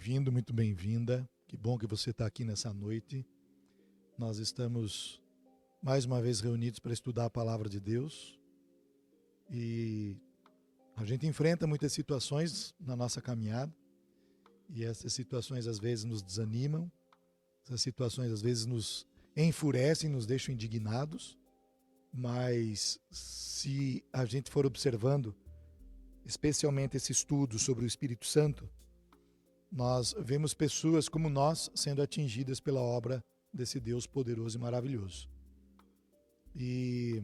bem-vindo, muito bem-vinda. Que bom que você está aqui nessa noite. Nós estamos mais uma vez reunidos para estudar a palavra de Deus e a gente enfrenta muitas situações na nossa caminhada e essas situações às vezes nos desanimam, essas situações às vezes nos enfurecem, nos deixam indignados, mas se a gente for observando especialmente esse estudo sobre o Espírito Santo, nós vemos pessoas como nós sendo atingidas pela obra desse Deus poderoso e maravilhoso. E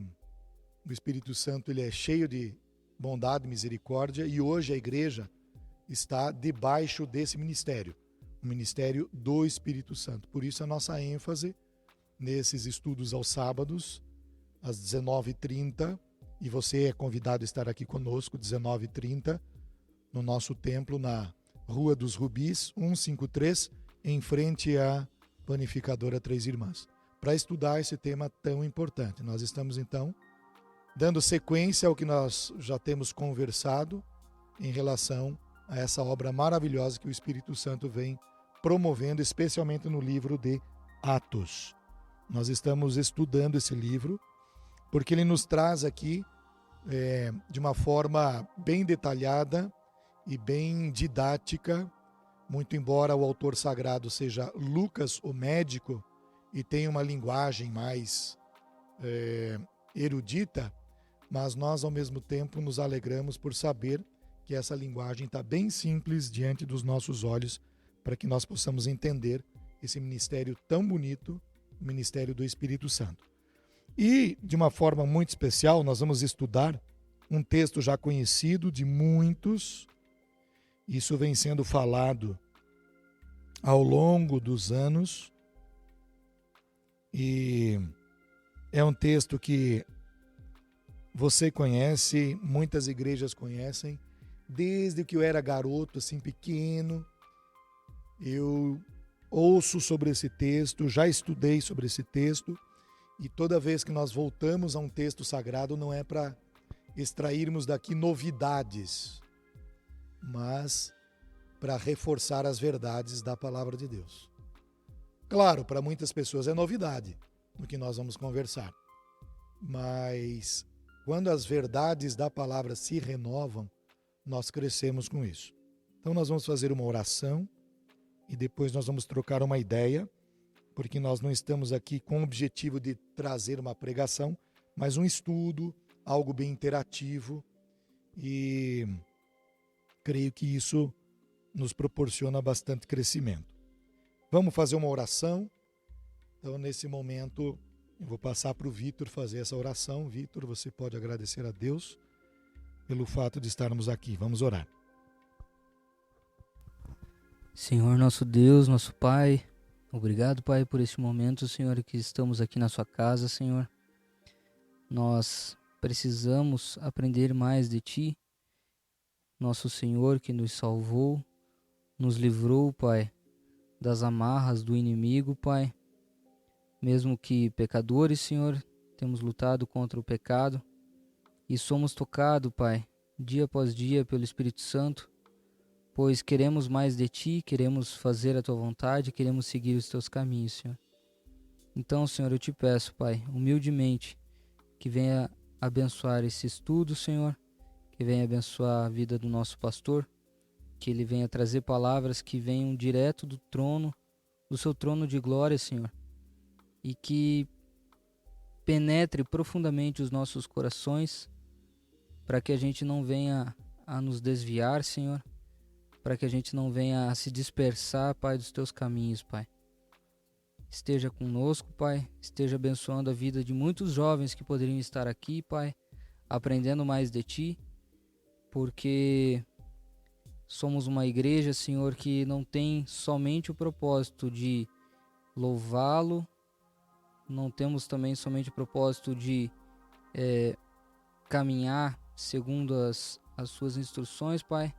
o Espírito Santo ele é cheio de bondade e misericórdia e hoje a igreja está debaixo desse ministério, o ministério do Espírito Santo. Por isso a nossa ênfase nesses estudos aos sábados, às 19h30, e você é convidado a estar aqui conosco, 19h30, no nosso templo, na Rua dos Rubis, 153, em frente à Panificadora Três Irmãs, para estudar esse tema tão importante. Nós estamos, então, dando sequência ao que nós já temos conversado em relação a essa obra maravilhosa que o Espírito Santo vem promovendo, especialmente no livro de Atos. Nós estamos estudando esse livro porque ele nos traz aqui, de uma forma bem detalhada e bem didática, muito embora o autor sagrado seja Lucas, o médico, e tenha uma linguagem mais erudita, mas nós ao mesmo tempo nos alegramos por saber que essa linguagem está bem simples diante dos nossos olhos, para que nós possamos entender esse ministério tão bonito, o ministério do Espírito Santo. E, de uma forma muito especial, nós vamos estudar um texto já conhecido de muitos. Isso vem sendo falado ao longo dos anos e é um texto que você conhece, muitas igrejas conhecem. Desde que eu era garoto, assim, pequeno, eu ouço sobre esse texto, já estudei sobre esse texto, e toda vez que nós voltamos a um texto sagrado, não é para extrairmos daqui novidades, mas para reforçar as verdades da palavra de Deus. Claro, para muitas pessoas é novidade no que nós vamos conversar, mas quando as verdades da palavra se renovam, nós crescemos com isso. Então nós vamos fazer uma oração e depois nós vamos trocar uma ideia, porque nós não estamos aqui com o objetivo de trazer uma pregação, mas um estudo, algo bem interativo, e creio que isso nos proporciona bastante crescimento. Vamos fazer uma oração. Então, nesse momento, eu vou passar para o Vitor fazer essa oração. Vitor, você pode agradecer a Deus pelo fato de estarmos aqui. Vamos orar. Senhor, nosso Deus, nosso Pai, obrigado, Pai, por este momento, Senhor, que estamos aqui na sua casa, Senhor. Nós precisamos aprender mais de Ti, nosso Senhor que nos salvou, nos livrou, Pai, das amarras do inimigo, Pai. Mesmo que pecadores, Senhor, temos lutado contra o pecado e somos tocados, Pai, dia após dia pelo Espírito Santo, pois queremos mais de Ti, queremos fazer a Tua vontade, queremos seguir os Teus caminhos, Senhor. Então, Senhor, eu te peço, Pai, humildemente, que venha abençoar esse estudo, Senhor, que venha abençoar a vida do nosso pastor, que ele venha trazer palavras que venham direto do trono, do seu trono de glória, Senhor, e que penetre profundamente os nossos corações, para que a gente não venha a nos desviar, Senhor, para que a gente não venha a se dispersar, Pai, dos Teus caminhos, Pai. Esteja conosco, Pai, esteja abençoando a vida de muitos jovens que poderiam estar aqui, Pai, aprendendo mais de Ti, porque somos uma igreja, Senhor, que não tem somente o propósito de louvá-lo, não temos também somente o propósito de caminhar segundo as Suas instruções, Pai,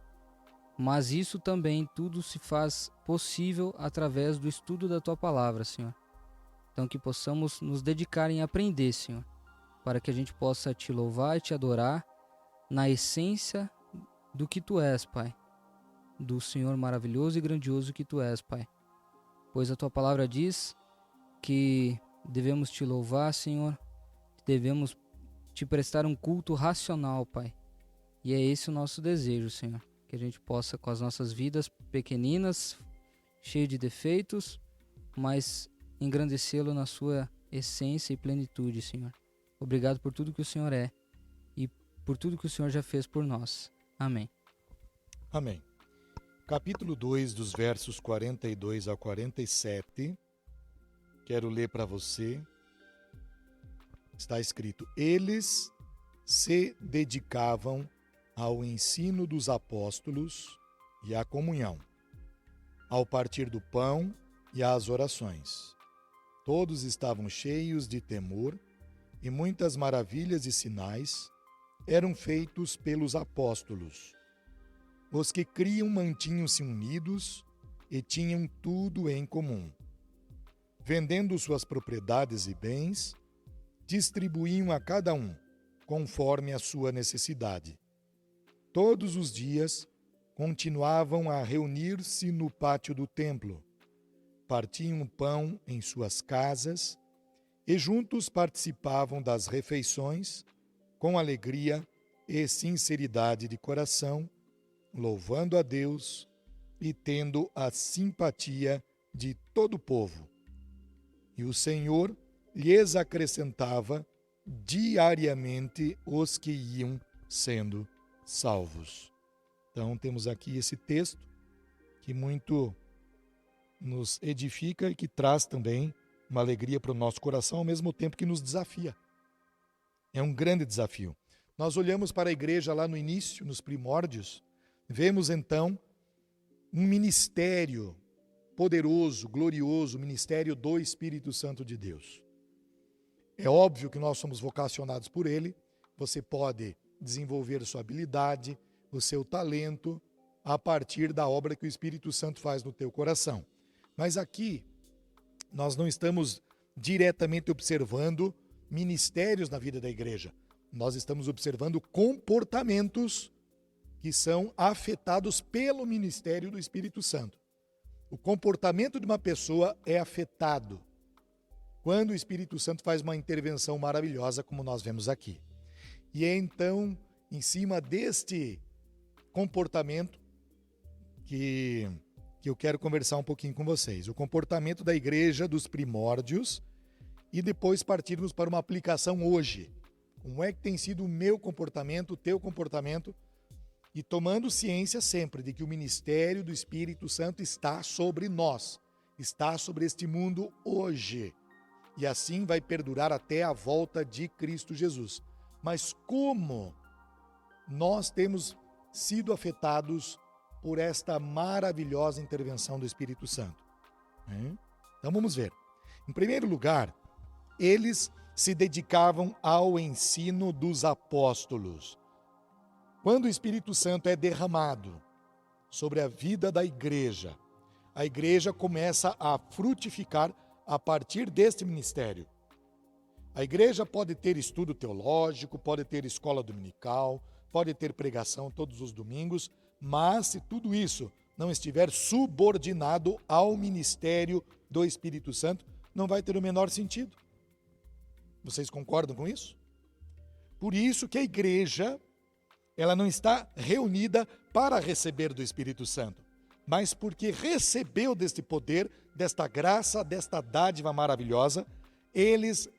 mas isso também tudo se faz possível através do estudo da Tua palavra, Senhor. Então que possamos nos dedicar em aprender, Senhor, para que a gente possa Te louvar e Te adorar na essência do que Tu és, Pai. do Senhor maravilhoso e grandioso que Tu és, Pai. Pois a Tua palavra diz que devemos Te louvar, Senhor, devemos Te prestar um culto racional, Pai. E é esse o nosso desejo, Senhor, que a gente possa, com as nossas vidas pequeninas, cheias de defeitos, mas engrandecê-lo na sua essência e plenitude, Senhor. Obrigado por tudo que o Senhor é e por tudo que o Senhor já fez por nós. Amém. Amém. Capítulo 2, dos versos 42 a 47. Quero ler para você. Está escrito: Eles se dedicavam ao ensino dos apóstolos e à comunhão, ao partir do pão e às orações. Todos estavam cheios de temor, e muitas maravilhas e sinais eram feitos pelos apóstolos. Os que criam mantinham-se unidos e tinham tudo em comum. Vendendo suas propriedades e bens, distribuíam a cada um, conforme a sua necessidade. Todos os dias continuavam a reunir-se no pátio do templo, partiam o pão em suas casas e juntos participavam das refeições com alegria e sinceridade de coração, louvando a Deus e tendo a simpatia de todo o povo. E o Senhor lhes acrescentava diariamente os que iam sendo salvos. Então temos aqui esse texto que muito nos edifica e que traz também uma alegria para o nosso coração, ao mesmo tempo que nos desafia. É um grande desafio. Nós olhamos para a igreja lá no início, nos primórdios, vemos então um ministério poderoso, glorioso, o ministério do Espírito Santo de Deus. É óbvio que nós somos vocacionados por Ele. Você pode desenvolver sua habilidade, o seu talento, a partir da obra que o Espírito Santo faz no teu coração. Mas aqui, nós não estamos diretamente observando ministérios na vida da igreja. Nós estamos observando comportamentos que são afetados pelo ministério do Espírito Santo. O comportamento de uma pessoa é afetado quando o Espírito Santo faz uma intervenção maravilhosa, como nós vemos aqui. E é então, em cima deste comportamento, que eu quero conversar um pouquinho com vocês. O comportamento da igreja dos primórdios e depois partirmos para uma aplicação hoje. Como é que tem sido o meu comportamento, o teu comportamento? E tomando ciência sempre de que o ministério do Espírito Santo está sobre nós, está sobre este mundo hoje. E assim vai perdurar até a volta de Cristo Jesus. Mas como nós temos sido afetados por esta maravilhosa intervenção do Espírito Santo? Então vamos ver. Em primeiro lugar, eles se dedicavam ao ensino dos apóstolos. Quando o Espírito Santo é derramado sobre a vida da igreja, a igreja começa a frutificar a partir deste ministério. A igreja pode ter estudo teológico, pode ter escola dominical, pode ter pregação todos os domingos, mas se tudo isso não estiver subordinado ao ministério do Espírito Santo, não vai ter o menor sentido. Vocês concordam com isso? Por isso que a igreja, ela não está reunida para receber do Espírito Santo, mas porque recebeu deste poder, desta graça, desta dádiva maravilhosa, eles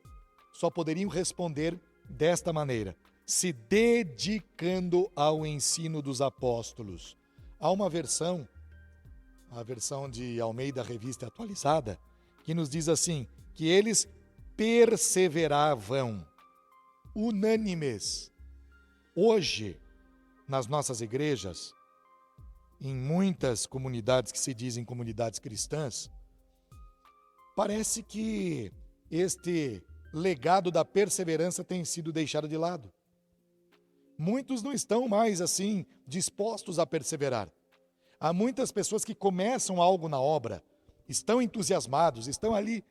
só poderiam responder desta maneira: se dedicando ao ensino dos apóstolos. Há uma versão, a versão de Almeida Revista Atualizada, que nos diz assim, que eles perseveravam, unânimes. Hoje, nas nossas igrejas, em muitas comunidades que se dizem comunidades cristãs, parece que este legado da perseverança tem sido deixado de lado. Muitos não estão mais assim dispostos a perseverar. Há muitas pessoas que começam algo na obra, estão entusiasmados, estão ali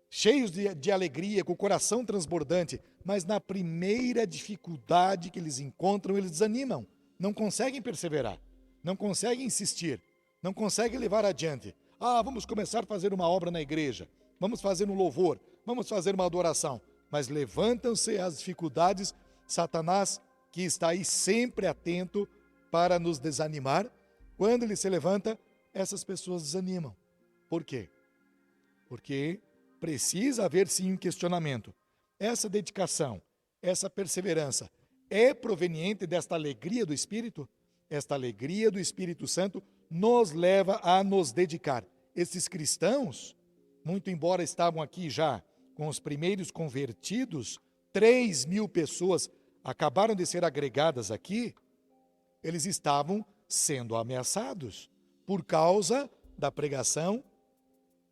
cheios de alegria, com o coração transbordante, mas na primeira dificuldade que eles encontram, eles desanimam, não conseguem perseverar, não consegue insistir, não consegue levar adiante. Vamos começar a fazer uma obra na igreja, vamos fazer um louvor, vamos fazer uma adoração. Mas levantam-se as dificuldades, Satanás, que está aí sempre atento para nos desanimar, quando ele se levanta, essas pessoas desanimam. Por quê? Porque precisa haver sim um questionamento. Essa dedicação, essa perseverança é proveniente desta alegria do Espírito? Esta alegria do Espírito Santo nos leva a nos dedicar. Esses cristãos, muito embora estavam aqui já com os primeiros convertidos, 3.000 pessoas acabaram de ser agregadas aqui, eles estavam sendo ameaçados por causa da pregação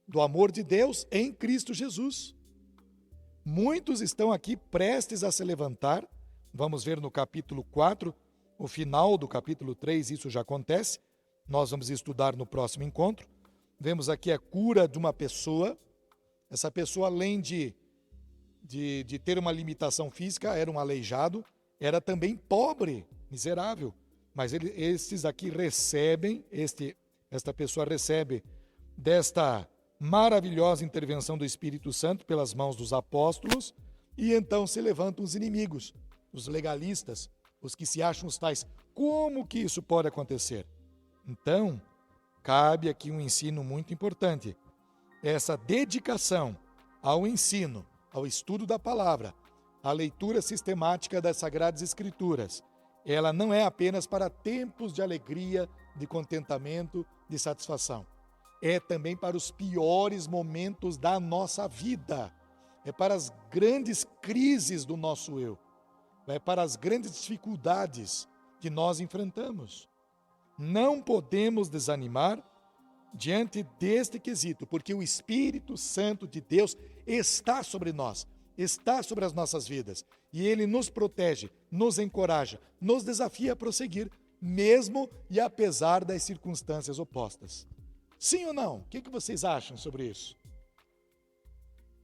do amor de Deus em Cristo Jesus. Muitos estão aqui prestes a se levantar. Vamos ver no capítulo 4, o final do capítulo 3, isso já acontece. Nós vamos estudar no próximo encontro. Vemos aqui a cura de uma pessoa. Essa pessoa, além de ter uma limitação física, era um aleijado, era também pobre, miserável. Mas estes aqui recebem, esta pessoa recebe desta maravilhosa intervenção do Espírito Santo pelas mãos dos apóstolos, e então se levantam os inimigos, os legalistas, os que se acham os tais. Como que isso pode acontecer? Então, cabe aqui um ensino muito importante. Essa dedicação ao ensino, ao estudo da palavra, à leitura sistemática das Sagradas Escrituras, ela não é apenas para tempos de alegria, de contentamento, de satisfação. É também para os piores momentos da nossa vida. É para as grandes crises do nosso eu. É para as grandes dificuldades que nós enfrentamos. Não podemos desanimar diante deste quesito, porque o Espírito Santo de Deus está sobre nós, está sobre as nossas vidas, e Ele nos protege, nos encoraja, nos desafia a prosseguir, mesmo e apesar das circunstâncias opostas. Sim ou não? O que vocês acham sobre isso?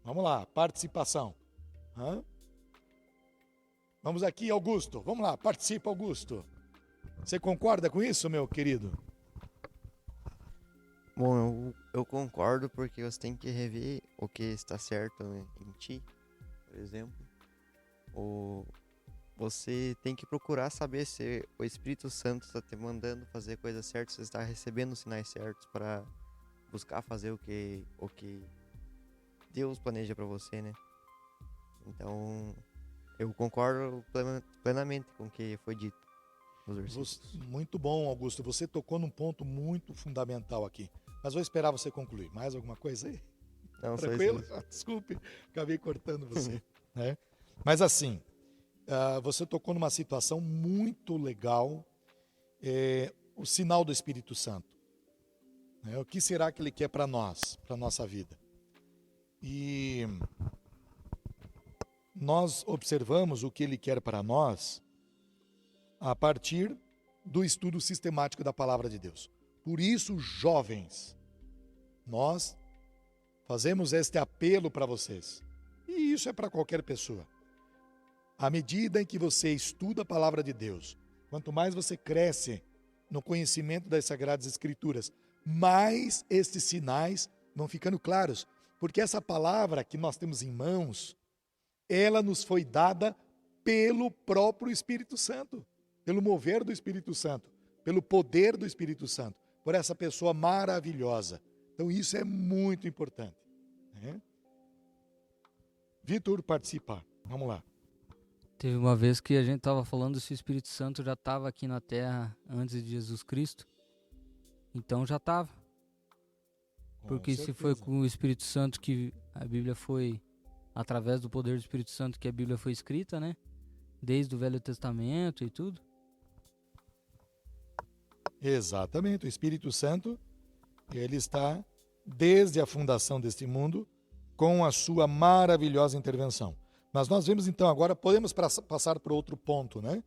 Vamos lá, participação. Vamos aqui, Augusto. Vamos lá, participa, Augusto. Você concorda com isso, meu querido? Bom, eu concordo, porque você tem que rever o que está certo em ti, por exemplo. Você tem que procurar saber se o Espírito Santo está te mandando fazer a coisa certa, se você está recebendo os sinais certos para buscar fazer o que Deus planeja para você, né? Então, eu concordo plenamente com o que foi dito nos versículos. Muito bom, Augusto. Você tocou num ponto muito fundamental aqui. Mas vou esperar você concluir. Mais alguma coisa aí? Não, tranquilo? Desculpe, acabei cortando você. Né? Mas assim, você tocou numa situação muito legal, o sinal do Espírito Santo. O que será que ele quer para nós, para a nossa vida? E nós observamos o que ele quer para nós a partir do estudo sistemático da palavra de Deus. Por isso, jovens, nós fazemos este apelo para vocês. E isso é para qualquer pessoa. À medida em que você estuda a palavra de Deus, quanto mais você cresce no conhecimento das Sagradas Escrituras, mais estes sinais vão ficando claros. Porque essa palavra que nós temos em mãos, ela nos foi dada pelo próprio Espírito Santo, pelo mover do Espírito Santo, pelo poder do Espírito Santo, por essa pessoa maravilhosa. Então isso é muito importante. Vitor, participar. Vamos lá. Teve uma vez que a gente estava falando se o Espírito Santo já estava aqui na Terra antes de Jesus Cristo. Então já estava. Porque se foi com o Espírito Santo que a Bíblia foi, através do poder do Espírito Santo que a Bíblia foi escrita, né? Desde o Velho Testamento e tudo. Exatamente, o Espírito Santo, ele está desde a fundação deste mundo com a sua maravilhosa intervenção. Mas nós vemos então agora, podemos passar para outro ponto, né?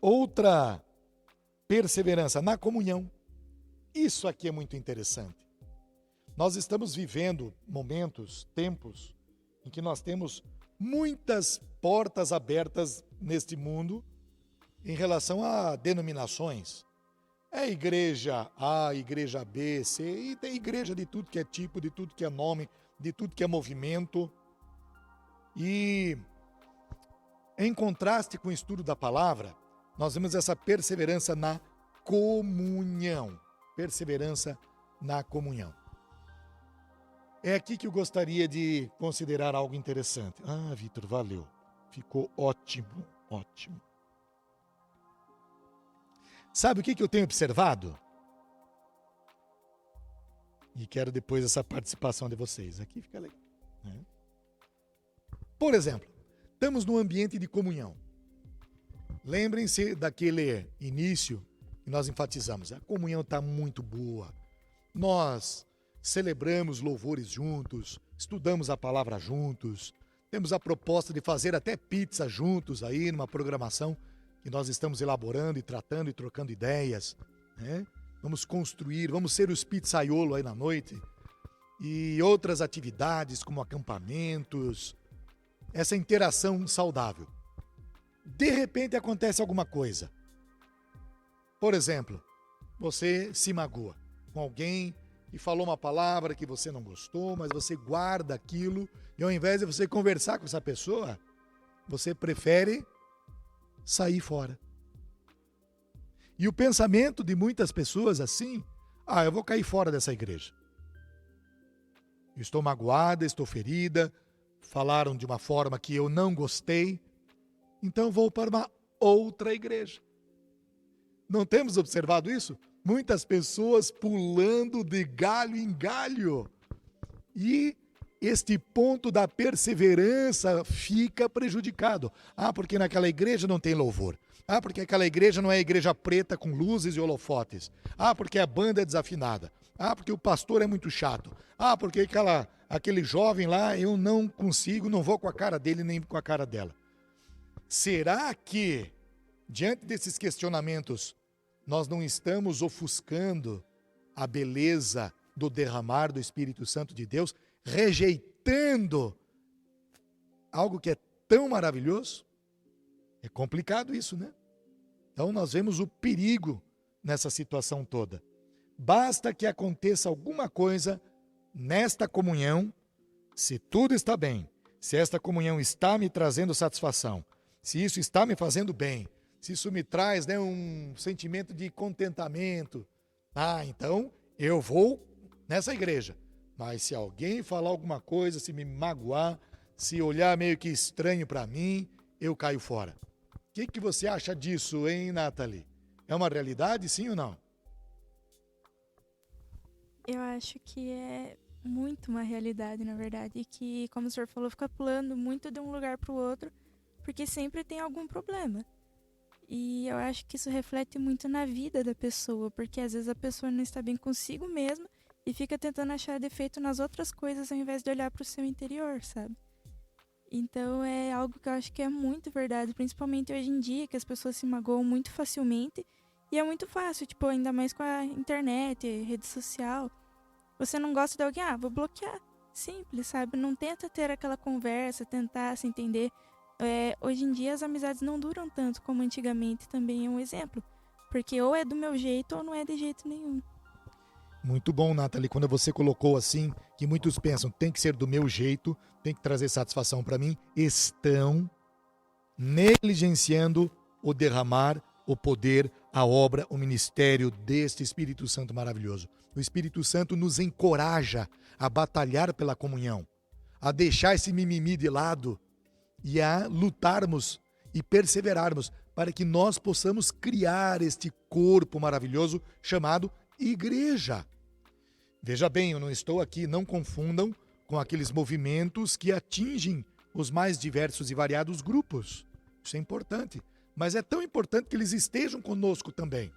Outra perseverança na comunhão. Isso aqui é muito interessante. Nós estamos vivendo momentos, tempos, em que nós temos muitas portas abertas neste mundo em relação a denominações, É igreja A, igreja B, C, e tem igreja de tudo que é tipo, de tudo que é nome, de tudo que é movimento. E em contraste com o estudo da palavra, nós vemos essa perseverança na comunhão. Perseverança na comunhão. É aqui que eu gostaria de considerar algo interessante. Ah, Vitor, valeu. Ficou ótimo, ótimo. Sabe o que eu tenho observado? E quero depois essa participação de vocês. Aqui fica legal, né? Por exemplo, estamos num ambiente de comunhão. Lembrem-se daquele início que nós enfatizamos. A comunhão está muito boa. Nós celebramos louvores juntos, estudamos a palavra juntos, temos a proposta de fazer até pizza juntos aí numa programação que nós estamos elaborando e tratando e trocando ideias, né? Vamos construir, vamos ser os pizzaiolo aí na noite e outras atividades como acampamentos, essa interação saudável. De repente acontece alguma coisa. Por exemplo, você se magoa com alguém e falou uma palavra que você não gostou, mas você guarda aquilo e ao invés de você conversar com essa pessoa, você prefere sair fora. E o pensamento de muitas pessoas assim, eu vou cair fora dessa igreja. Estou magoada, estou ferida, falaram de uma forma que eu não gostei, então vou para uma outra igreja. Não temos observado isso? Muitas pessoas pulando de galho em galho. E este ponto da perseverança fica prejudicado. Porque naquela igreja não tem louvor. Porque aquela igreja não é igreja preta com luzes e holofotes. Porque a banda é desafinada. Porque o pastor é muito chato. Porque aquele jovem lá eu não consigo, não vou com a cara dele nem com a cara dela. Será que, diante desses questionamentos, nós não estamos ofuscando a beleza do derramar do Espírito Santo de Deus, rejeitando algo que é tão maravilhoso? É complicado isso, né? Então nós vemos o perigo nessa situação toda. Basta que aconteça alguma coisa nesta comunhão, se tudo está bem, se esta comunhão está me trazendo satisfação, se isso está me fazendo bem, se isso me traz, né, um sentimento de contentamento, então eu vou nessa igreja. Mas se alguém falar alguma coisa, se me magoar, se olhar meio que estranho para mim, eu caio fora. O que você acha disso, hein, Nathalie? É uma realidade, sim ou não? Eu acho que é muito uma realidade, na verdade, e que, como o senhor falou, fica pulando muito de um lugar para o outro, porque sempre tem algum problema. E eu acho que isso reflete muito na vida da pessoa, porque às vezes a pessoa não está bem consigo mesma e fica tentando achar defeito nas outras coisas ao invés de olhar para o seu interior, sabe? Então é algo que eu acho que é muito verdade, principalmente hoje em dia, que as pessoas se magoam muito facilmente e é muito fácil, tipo, ainda mais com a internet, rede social. Você não gosta de alguém, vou bloquear. Simples, sabe? Não tenta ter aquela conversa, tentar se entender. Hoje em dia as amizades não duram tanto como antigamente, também é um exemplo. Porque ou é do meu jeito ou não é de jeito nenhum. Muito bom, Nathalie, quando você colocou assim, que muitos pensam, tem que ser do meu jeito, tem que trazer satisfação para mim, estão negligenciando o derramar, o poder, a obra, o ministério deste Espírito Santo maravilhoso. O Espírito Santo nos encoraja a batalhar pela comunhão, a deixar esse mimimi de lado e a lutarmos e perseverarmos para que nós possamos criar este corpo maravilhoso chamado igreja. Veja bem, eu não estou aqui, não confundam com aqueles movimentos que atingem os mais diversos e variados grupos. Isso é importante, mas é tão importante que eles estejam conosco também.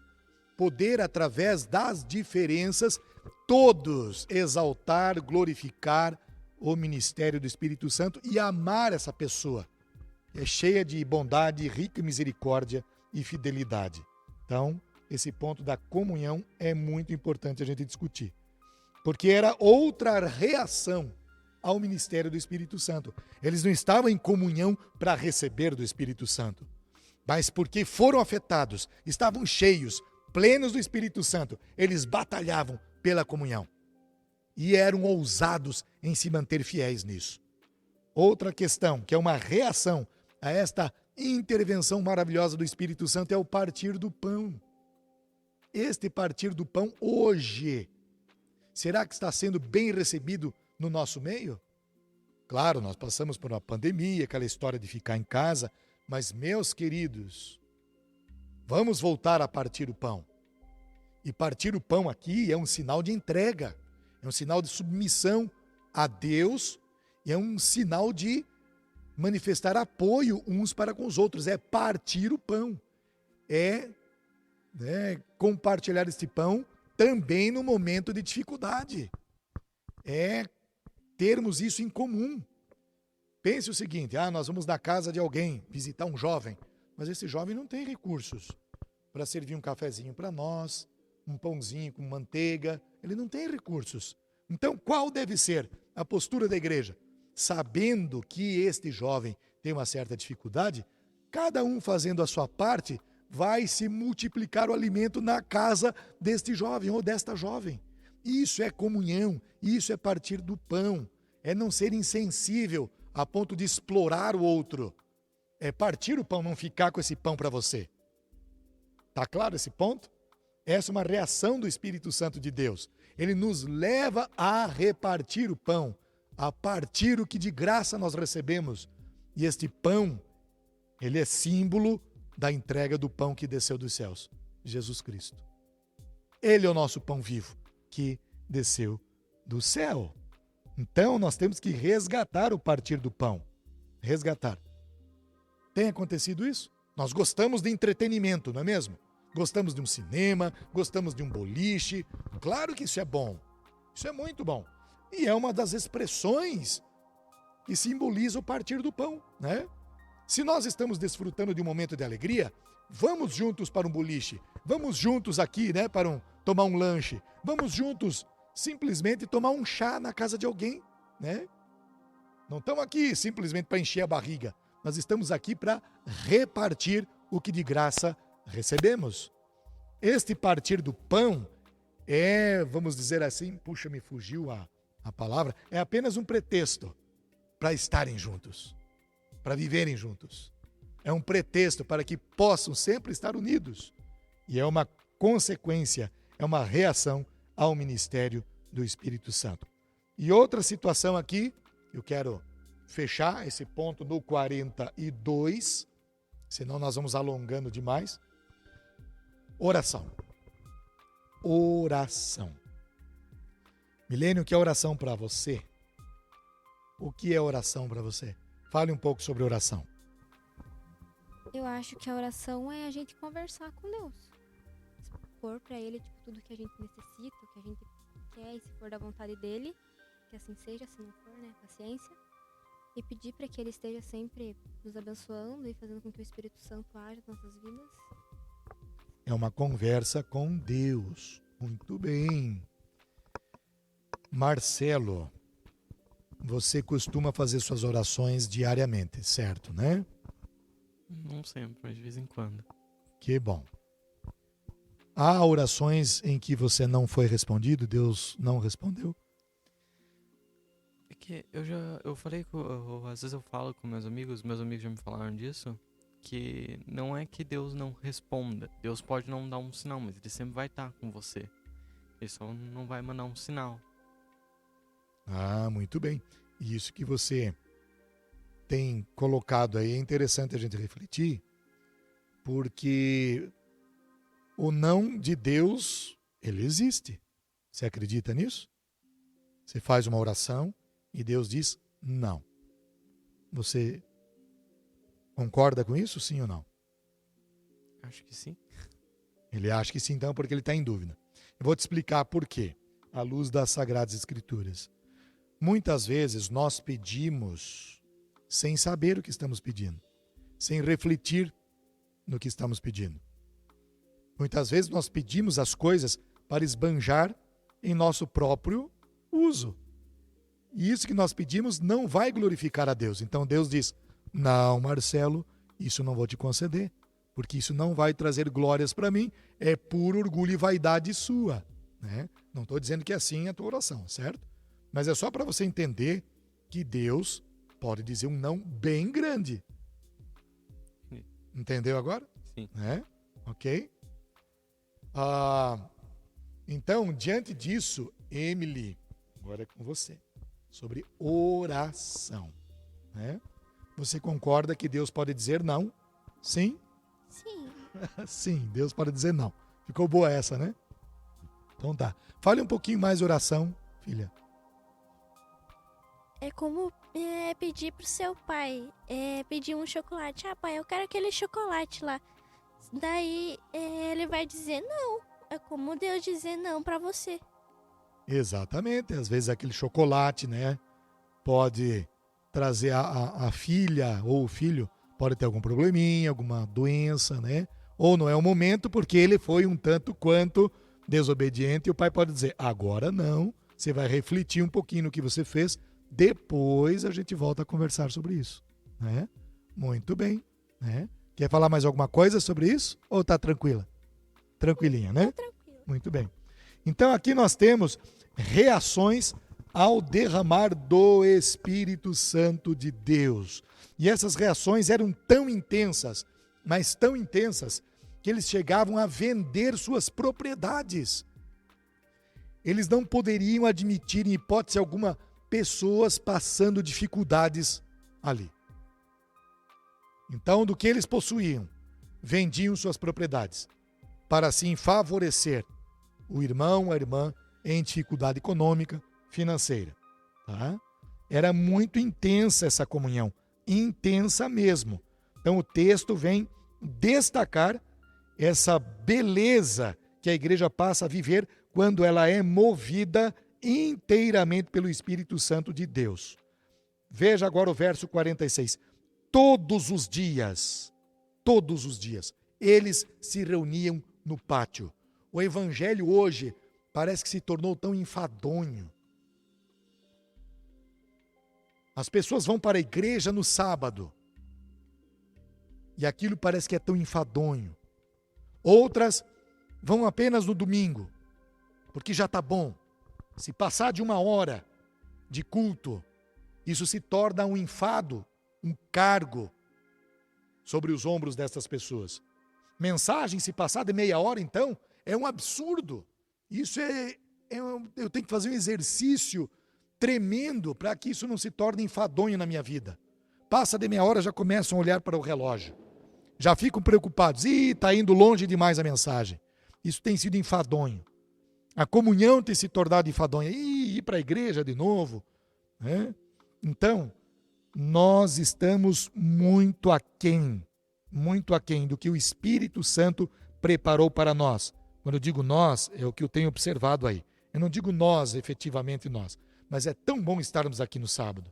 Poder, através das diferenças, todos exaltar, glorificar o ministério do Espírito Santo e amar essa pessoa. É cheia de bondade, rica em misericórdia e fidelidade. Então, esse ponto da comunhão é muito importante a gente discutir. Porque era outra reação ao ministério do Espírito Santo. Eles não estavam em comunhão para receber do Espírito Santo, mas porque foram afetados, estavam cheios, plenos do Espírito Santo, eles batalhavam pela comunhão. E eram ousados em se manter fiéis nisso. Outra questão, que é uma reação a esta intervenção maravilhosa do Espírito Santo, é o partir do pão. Este partir do pão hoje, será que está sendo bem recebido no nosso meio? Claro, nós passamos por uma pandemia, aquela história de ficar em casa, mas, meus queridos, vamos voltar a partir o pão. E partir o pão aqui é um sinal de entrega, é um sinal de submissão a Deus e é um sinal de manifestar apoio uns para com os outros. É partir o pão, é compartilhar este pão também no momento de dificuldade. É termos isso em comum. Pense o seguinte, nós vamos na casa de alguém visitar um jovem, mas esse jovem não tem recursos para servir um cafezinho para nós, um pãozinho com manteiga, ele não tem recursos. Então, qual deve ser a postura da igreja? Sabendo que este jovem tem uma certa dificuldade, cada um fazendo a sua parte, vai se multiplicar o alimento na casa deste jovem ou desta jovem. Isso é comunhão, isso é partir do pão, é não ser insensível a ponto de explorar o outro. É partir o pão, não ficar com esse pão para você. Tá claro esse ponto? Essa é uma reação do Espírito Santo de Deus. Ele nos leva a repartir o pão, a partir o que de graça nós recebemos. E este pão, ele é símbolo da entrega do pão que desceu dos céus, Jesus Cristo. Ele é o nosso pão vivo, que desceu do céu. Então, nós temos que resgatar o partir do pão. Resgatar. Tem acontecido isso? Nós gostamos de entretenimento, não é mesmo? Gostamos de um cinema, gostamos de um boliche. Claro que isso é bom. Isso é muito bom. E é uma das expressões que simboliza o partir do pão, né? Se nós estamos desfrutando de um momento de alegria, vamos juntos para um boliche. Vamos juntos aqui, né, para tomar um lanche. Vamos juntos simplesmente tomar um chá na casa de alguém, né? Não estamos aqui simplesmente para encher a barriga. Nós estamos aqui para repartir o que de graça recebemos. Este partir do pão é, vamos dizer assim, puxa, me fugiu a palavra, é apenas um pretexto para estarem juntos, para viverem juntos. É um pretexto para que possam sempre estar unidos. E é uma consequência, é uma reação ao ministério do Espírito Santo. E outra situação aqui, eu quero fechar esse ponto no 42, senão nós vamos alongando demais. Oração. Oração. Milênio, o que é oração para você? O que é oração para você? Fale um pouco sobre oração. Eu acho que a oração é a gente conversar com Deus. Expor para Ele tudo que a gente necessita, o que a gente quer, e se for da vontade dEle, que assim seja, se não for, né, paciência. E pedir para que Ele esteja sempre nos abençoando e fazendo com que o Espírito Santo haja nas nossas vidas. É uma conversa com Deus. Muito bem. Marcelo, você costuma fazer suas orações diariamente, certo, né? Não sempre, mas de vez em quando. Que bom. Há orações em que você não foi respondido, Deus não respondeu? É que eu falei, às vezes eu falo com meus amigos já me falaram disso, que não é que Deus não responda. Deus pode não dar um sinal, mas Ele sempre vai estar com você. Ele só não vai mandar um sinal. Ah, muito bem. E isso que você tem colocado aí é interessante a gente refletir, porque o não de Deus, ele existe. Você acredita nisso? Você faz uma oração e Deus diz não. Você concorda com isso, sim ou não? Acho que sim. Ele acha que sim, então, porque ele está em dúvida. Eu vou te explicar por quê, à luz das Sagradas Escrituras. Muitas vezes nós pedimos sem saber o que estamos pedindo, sem refletir no que estamos pedindo. Muitas vezes nós pedimos as coisas para esbanjar em nosso próprio uso. E isso que nós pedimos não vai glorificar a Deus. Então Deus diz, não, Marcelo, isso não vou te conceder, porque isso não vai trazer glórias para mim, é puro orgulho e vaidade sua, né? Não estou dizendo que é assim a tua oração, certo? Mas é só para você entender que Deus pode dizer um não bem grande. Entendeu agora? Sim. Né? Ok? Então, diante disso, Emily, agora é com você, sobre oração, né? Você concorda que Deus pode dizer não? Sim? Sim. Sim, Deus pode dizer não. Ficou boa essa, né? Então tá. Fale um pouquinho mais de oração, filha. É como pedir pro seu pai, pedir um chocolate. Ah, pai, eu quero aquele chocolate lá. Daí ele vai dizer não. É como Deus dizer não pra você. Exatamente. Às vezes aquele chocolate, né? Pode trazer a filha ou o filho, pode ter algum probleminha, alguma doença, né? Ou não é o momento porque ele foi um tanto quanto desobediente e o pai pode dizer, agora não, você vai refletir um pouquinho no que você fez, depois a gente volta a conversar sobre isso, né? Muito bem, né? Quer falar mais alguma coisa sobre isso? Ou tá tranquila? Tranquilinha, né? Tá tranquilo. Muito bem. Então aqui nós temos reações ao derramar do Espírito Santo de Deus. E essas reações eram tão intensas, mas tão intensas, que eles chegavam a vender suas propriedades. Eles não poderiam admitir, em hipótese alguma, pessoas passando dificuldades ali. Então, do que eles possuíam, vendiam suas propriedades, para assim favorecer o irmão, a irmã, em dificuldade econômica, financeira. Tá? Era muito intensa essa comunhão, intensa mesmo. Então, o texto vem destacar essa beleza que a igreja passa a viver quando ela é movida inteiramente pelo Espírito Santo de Deus. Veja agora o verso 46. Todos os dias, eles se reuniam no pátio. O evangelho hoje parece que se tornou tão enfadonho. As pessoas vão para a igreja no sábado e aquilo parece que é tão enfadonho. Outras vão apenas no domingo, porque já está bom. Se passar de 1 hora de culto, isso se torna um enfado, um cargo sobre os ombros dessas pessoas. Mensagem, se passar de meia hora, então, é um absurdo. Isso eu tenho que fazer um exercício tremendo para que isso não se torne enfadonho na minha vida. Passa de meia hora, já começam a olhar para o relógio. Já ficam preocupados. Está indo longe demais a mensagem. Isso tem sido enfadonho. A comunhão tem se tornado enfadonha. Ir para a igreja de novo. Né? Então, nós estamos muito aquém do que o Espírito Santo preparou para nós. Quando eu digo nós, é o que eu tenho observado aí. Eu não digo nós, efetivamente nós. Mas é tão bom estarmos aqui no sábado.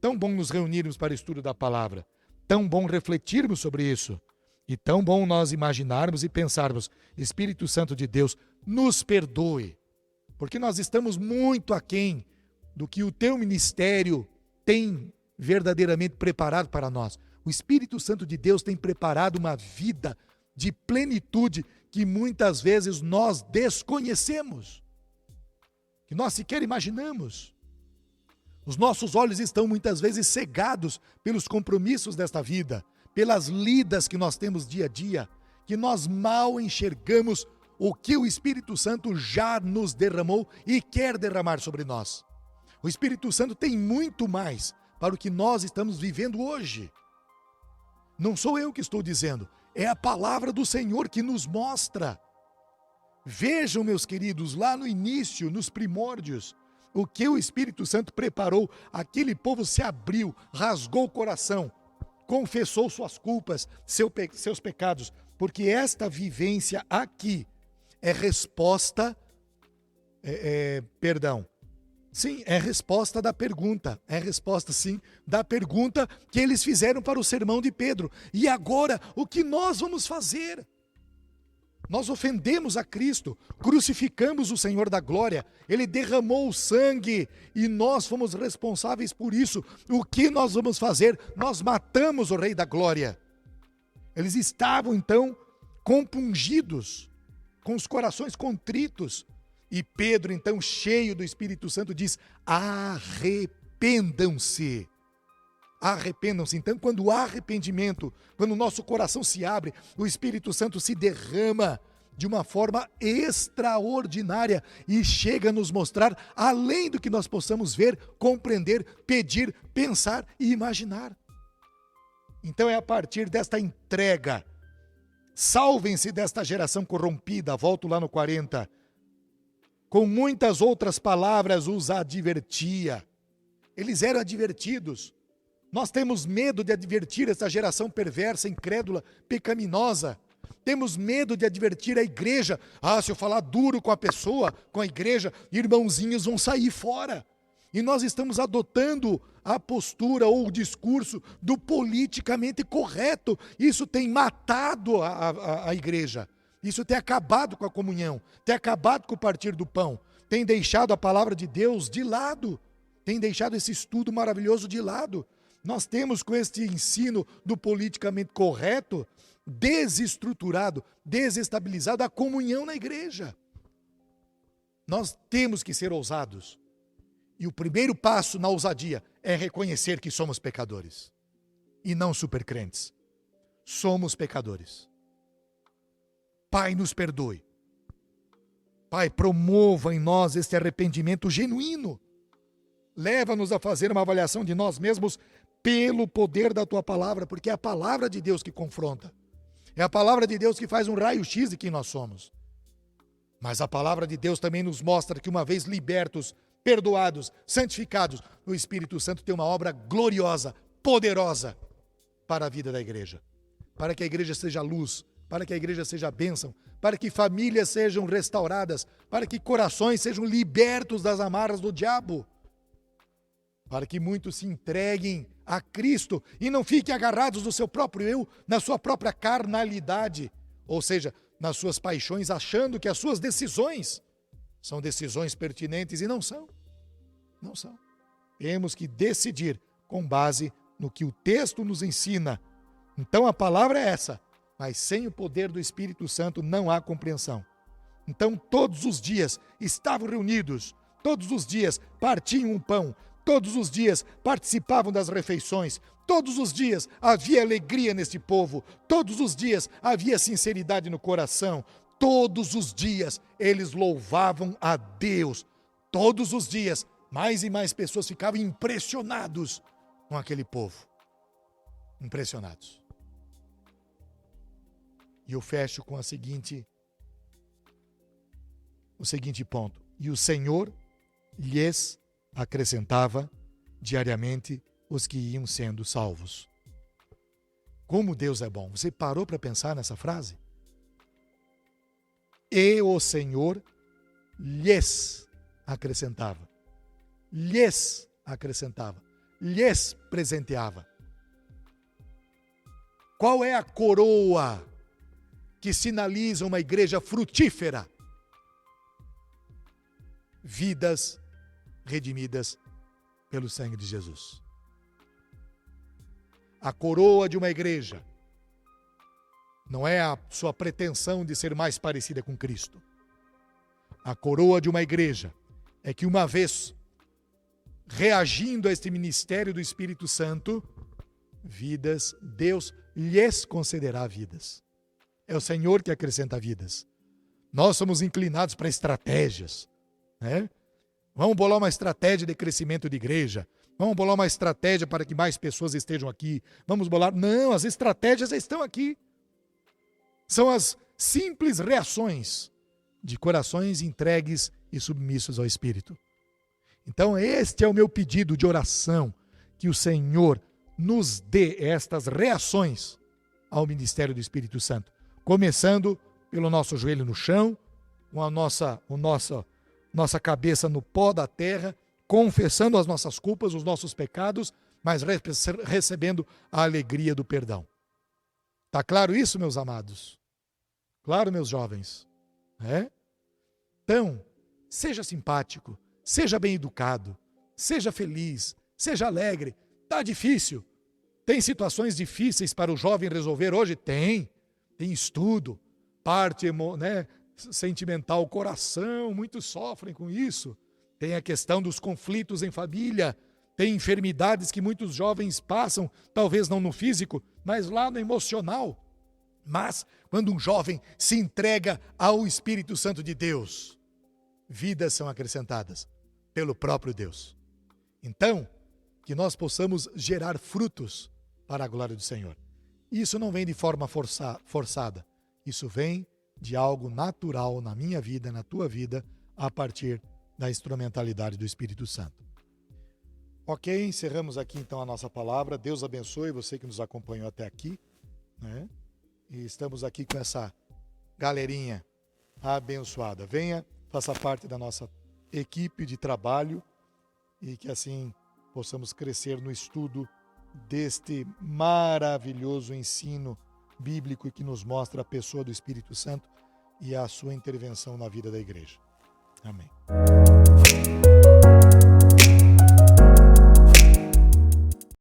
Tão bom nos reunirmos para o estudo da palavra. Tão bom refletirmos sobre isso. E tão bom nós imaginarmos e pensarmos, Espírito Santo de Deus, nos perdoe. Porque nós estamos muito aquém do que o teu ministério tem verdadeiramente preparado para nós. O Espírito Santo de Deus tem preparado uma vida de plenitude que muitas vezes nós desconhecemos, que nós sequer imaginamos. Os nossos olhos estão muitas vezes cegados pelos compromissos desta vida, pelas lidas que nós temos dia a dia, que nós mal enxergamos o que o Espírito Santo já nos derramou e quer derramar sobre nós. O Espírito Santo tem muito mais para o que nós estamos vivendo hoje. Não sou eu que estou dizendo, é a palavra do Senhor que nos mostra. Vejam, meus queridos, lá no início, nos primórdios, o que o Espírito Santo preparou. Aquele povo se abriu, rasgou o coração, confessou suas culpas, seus pecados, porque esta vivência aqui é resposta, sim, é resposta da pergunta, da pergunta que eles fizeram para o sermão de Pedro. E agora, o que nós vamos fazer? Nós ofendemos a Cristo, crucificamos o Senhor da glória, Ele derramou o sangue e nós fomos responsáveis por isso. O que nós vamos fazer? Nós matamos o Rei da glória. Eles estavam então compungidos, com os corações contritos. E Pedro, então, cheio do Espírito Santo, diz: arrependam-se. Arrependam-se. Então, quando há arrependimento, quando o nosso coração se abre, o Espírito Santo se derrama de uma forma extraordinária e chega a nos mostrar além do que nós possamos ver, compreender, pedir, pensar e imaginar. Então é a partir desta entrega. Salvem-se desta geração corrompida. Volto lá no 40. Com muitas outras palavras os advertia. Eles eram advertidos. Nós temos medo de advertir essa geração perversa, incrédula, pecaminosa. Temos medo de advertir a igreja. Se eu falar duro com a pessoa, com a igreja, irmãozinhos vão sair fora. E nós estamos adotando a postura ou o discurso do politicamente correto. Isso tem matado a igreja. Isso tem acabado com a comunhão, tem acabado com o partir do pão, tem deixado a palavra de Deus de lado, tem deixado esse estudo maravilhoso de lado. Nós temos com este ensino do politicamente correto desestruturado, desestabilizado a comunhão na igreja. Nós temos que ser ousados. E o primeiro passo na ousadia é reconhecer que somos pecadores. E não supercrentes. Somos pecadores. Pai, nos perdoe. Pai, promova em nós este arrependimento genuíno. Leva-nos a fazer uma avaliação de nós mesmos pelo poder da Tua palavra, porque é a palavra de Deus que confronta. É a palavra de Deus que faz um raio-x de quem nós somos. Mas a palavra de Deus também nos mostra que uma vez libertos, perdoados, santificados, o Espírito Santo tem uma obra gloriosa, poderosa para a vida da igreja. Para que a igreja seja luz, para que a igreja seja bênção, para que famílias sejam restauradas, para que corações sejam libertos das amarras do diabo, para que muitos se entreguem a Cristo e não fiquem agarrados no seu próprio eu, na sua própria carnalidade, ou seja, nas suas paixões, achando que as suas decisões são decisões pertinentes e não são. Não são. Temos que decidir com base no que o texto nos ensina. Então a palavra é essa, mas sem o poder do Espírito Santo não há compreensão. Então todos os dias estavam reunidos, todos os dias partiam um pão, todos os dias participavam das refeições, todos os dias havia alegria neste povo, todos os dias havia sinceridade no coração, todos os dias eles louvavam a Deus, todos os dias mais e mais pessoas ficavam impressionados com aquele povo, impressionados. E eu fecho com o seguinte ponto: e o Senhor lhes acrescentava diariamente os que iam sendo salvos. Como Deus é bom. Você parou para pensar nessa frase? E o Senhor lhes acrescentava. Lhes acrescentava. Lhes presenteava. Qual é a coroa que sinaliza uma igreja frutífera? Vidas redimidas pelo sangue de Jesus. A coroa de uma igreja não é a sua pretensão de ser mais parecida com Cristo. A coroa de uma igreja é que uma vez reagindo a este ministério do Espírito Santo, vidas, Deus lhes concederá vidas. É o Senhor que acrescenta vidas. Nós somos inclinados para estratégias, né? Vamos bolar uma estratégia de crescimento de igreja. Vamos bolar uma estratégia para que mais pessoas estejam aqui. Vamos bolar... Não, as estratégias estão aqui. São as simples reações de corações entregues e submissos ao Espírito. Então este é o meu pedido de oração, que o Senhor nos dê estas reações ao ministério do Espírito Santo. Começando pelo nosso joelho no chão, com a nossa cabeça no pó da terra, confessando as nossas culpas, os nossos pecados, mas recebendo a alegria do perdão. Está claro isso, meus amados? Claro, meus jovens? Então, seja simpático, seja bem educado, seja feliz, seja alegre. Está difícil? Tem situações difíceis para o jovem resolver hoje? Tem estudo, parte sentimental, coração, muitos sofrem com isso. Tem a questão dos conflitos em família, tem enfermidades que muitos jovens passam, talvez não no físico, mas lá no emocional. Mas quando um jovem se entrega ao Espírito Santo de Deus, vidas são acrescentadas pelo próprio Deus. Então, que nós possamos gerar frutos para a glória do Senhor. Isso não vem de forma forçada. Isso vem de algo natural na minha vida, na tua vida, a partir da instrumentalidade do Espírito Santo. Ok, encerramos aqui então a nossa palavra. Deus abençoe você que nos acompanhou até aqui, né? E estamos aqui com essa galerinha abençoada. Venha, faça parte da nossa equipe de trabalho e que assim possamos crescer no estudo deste maravilhoso ensino bíblico que nos mostra a pessoa do Espírito Santo e a sua intervenção na vida da igreja. Amém.